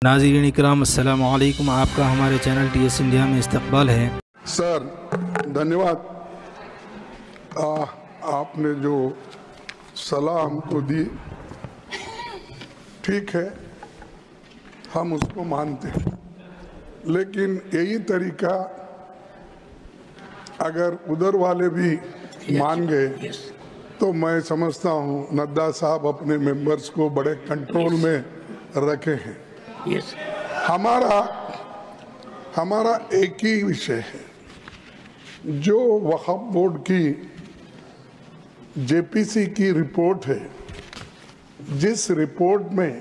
नाज़रीन इकराम अस्सलाम वालेकुम, आपका हमारे चैनल TS इंडिया में इस्तकबाल है। सर धन्यवाद। आपने जो सलाह हमको दी ठीक है, हम उसको मानते हैं, लेकिन यही तरीका अगर उधर वाले भी मान गए तो मैं समझता हूँ नड्डा साहब अपने मेंबर्स को बड़े कंट्रोल में रखे हैं। हमारा एक ही विषय है, जो वक्फ बोर्ड की JPC की रिपोर्ट है, जिस रिपोर्ट में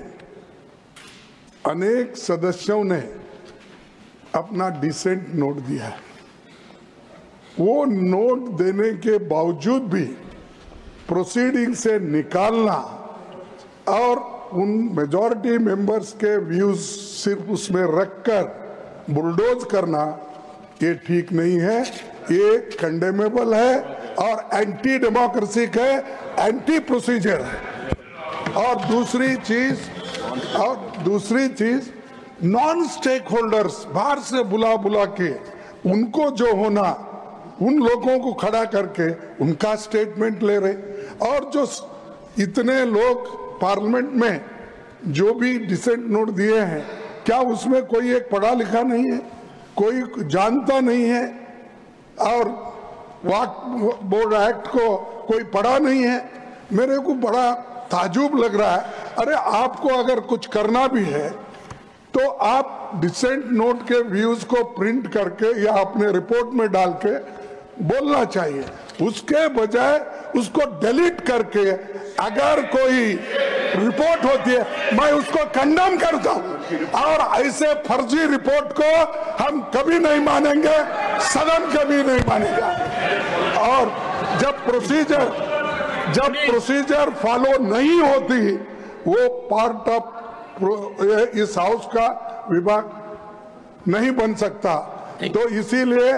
अनेक सदस्यों ने अपना डिसेंट नोट दिया है, वो नोट देने के बावजूद भी प्रोसीडिंग से निकालना और उन मेजॉरिटी मेंबर्स के व्यूज सिर्फ उसमें रखकर बुलडोज करना, ये ठीक नहीं है, ये कंडेमेबल है और एंटी डेमोक्रेसिक है, एंटी प्रोसीजर है। और दूसरी चीज नॉन स्टेक होल्डर्स बाहर से बुला के उनको जो होना, उन लोगों को खड़ा करके उनका स्टेटमेंट ले रहे, और जो इतने लोग पार्लियामेंट में जो भी डिसेंट नोट दिए हैं, क्या उसमें कोई एक पढ़ा लिखा नहीं है, कोई जानता नहीं है, और वक्फ बोर्ड एक्ट को कोई पढ़ा नहीं है? मेरे को बड़ा ताजुब लग रहा है। अरे आपको अगर कुछ करना भी है तो आप डिसेंट नोट के व्यूज को प्रिंट करके या अपने रिपोर्ट में डाल के बोलना चाहिए, उसके बजाय उसको डिलीट करके अगर कोई रिपोर्ट होती है मैं उसको कंडेम करता हूं, और ऐसे फर्जी रिपोर्ट को हम कभी नहीं मानेंगे, सदन कभी नहीं मानेगा। और जब प्रोसीजर फॉलो नहीं होती, वो पार्ट ऑफ इस हाउस का विभाग नहीं बन सकता। तो इसीलिए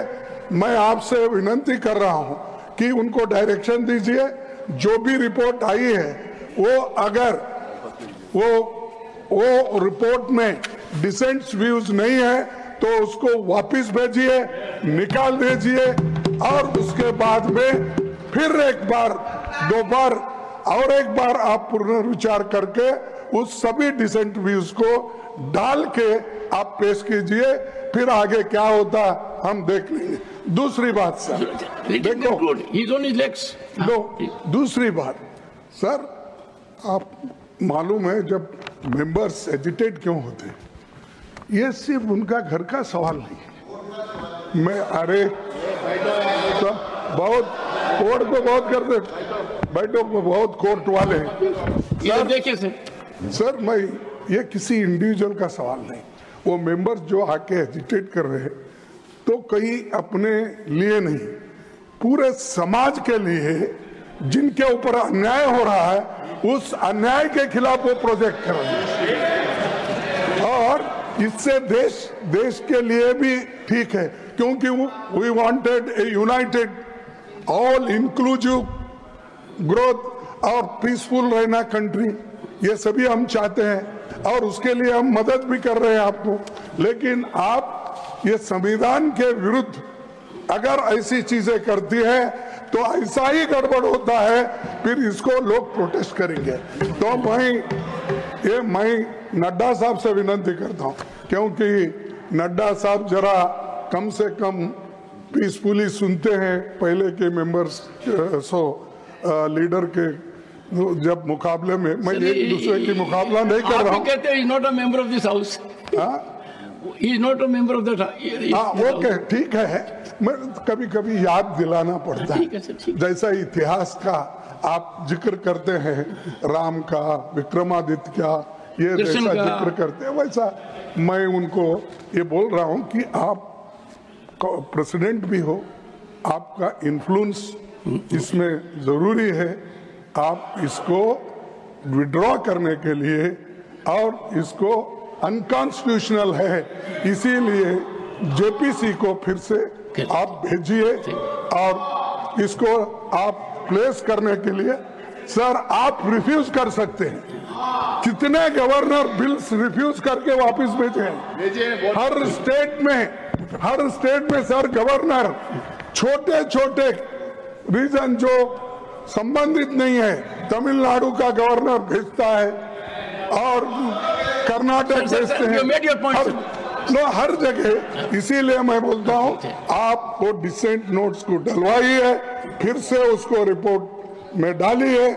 मैं आपसे विनती कर रहा हूं कि उनको डायरेक्शन दीजिए, जो भी रिपोर्ट आई है वो अगर वो रिपोर्ट में डिसेंट व्यूज नहीं है तो उसको वापस भेजिए, निकाल दीजिए, और उसके बाद में फिर एक बार, दो बार और एक बार आप पुनर्विचार करके उस सभी डिसेंट व्यूज को डाल के आप पेश कीजिए, फिर आगे क्या होता हम देख लेंगे। दूसरी बात सर, देखो दूसरी बात सर, आप मालूम है जब मेंबर्स एजिटेट क्यों होते हैं, ये सिर्फ उनका घर का सवाल नहीं है। मैं अरे तो बहुत कोर्ट को बहुत करते, बैठो बहुत कोर्ट वाले हैं देखिए सर, मैं ये किसी इंडिविजुअल का सवाल नहीं, वो मेंबर्स जो आके एजिटेट कर रहे हैं तो कहीं अपने लिए नहीं, पूरे समाज के लिए जिनके ऊपर अन्याय हो रहा है, उस अन्याय के खिलाफ वो प्रोजेक्ट कर रहे हैं, और इससे देश के लिए भी ठीक है, क्योंकि we wanted a united all inclusive growth और पीसफुल रहना कंट्री, ये सभी हम चाहते हैं और उसके लिए हम मदद भी कर रहे हैं आपको। लेकिन आप ये संविधान के विरुद्ध अगर ऐसी चीजें करती है तो ऐसा ही गड़बड़ होता है, फिर इसको लोग प्रोटेस्ट करेंगे। तो मैं नड्डा साहब से विनती करता हूं, क्योंकि नड्डा साहब जरा कम से कम पीसफुली सुनते हैं पहले के मेंबर्स लीडर के जब मुकाबले में। मैं एक दूसरे की मुकाबला नहीं कर रहा हूँ। कहते हैं not a member of this house, he is not a member of that. Okay ठीक है, मैं कभी कभी याद दिलाना पड़ता है, जैसा इतिहास का आप जिक्र करते हैं, राम का, विक्रमादित्य का, ये जैसा जिक्र करते हैं, वैसा मैं उनको ये बोल रहा हूँ कि आप प्रेसिडेंट भी हो, आपका इन्फ्लुएंस इसमें जरूरी है, आप इसको विड्रॉ करने के लिए, और इसको अनकॉन्स्टिट्यूशनल है, इसीलिए JPC को फिर से आप भेजिए, और इसको आप प्लेस करने के लिए सर आप रिफ्यूज कर सकते हैं, कितने गवर्नर बिल्स रिफ्यूज करके वापस भेजे हैं? हर स्टेट में सर गवर्नर छोटे छोटे रीजन जो संबंधित नहीं है, तमिलनाडु का गवर्नर भेजता है और कर्नाटक भेजते हैं, हर जगह। इसीलिए मैं बोलता हूं आप वो डिसेंट नोट्स को डलवाइए, फिर से उसको रिपोर्ट में डालिए,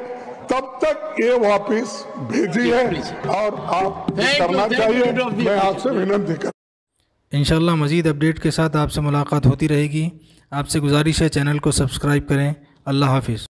तब तक ये वापस भेजिए और आप करना चाहिए। मैं आपसे विनती कर इंशाअल्लाह मज़ीद अपडेट के साथ आपसे मुलाकात होती रहेगी। आपसे गुजारिश है चैनल को सब्सक्राइब करें। अल्लाह हाफिज़।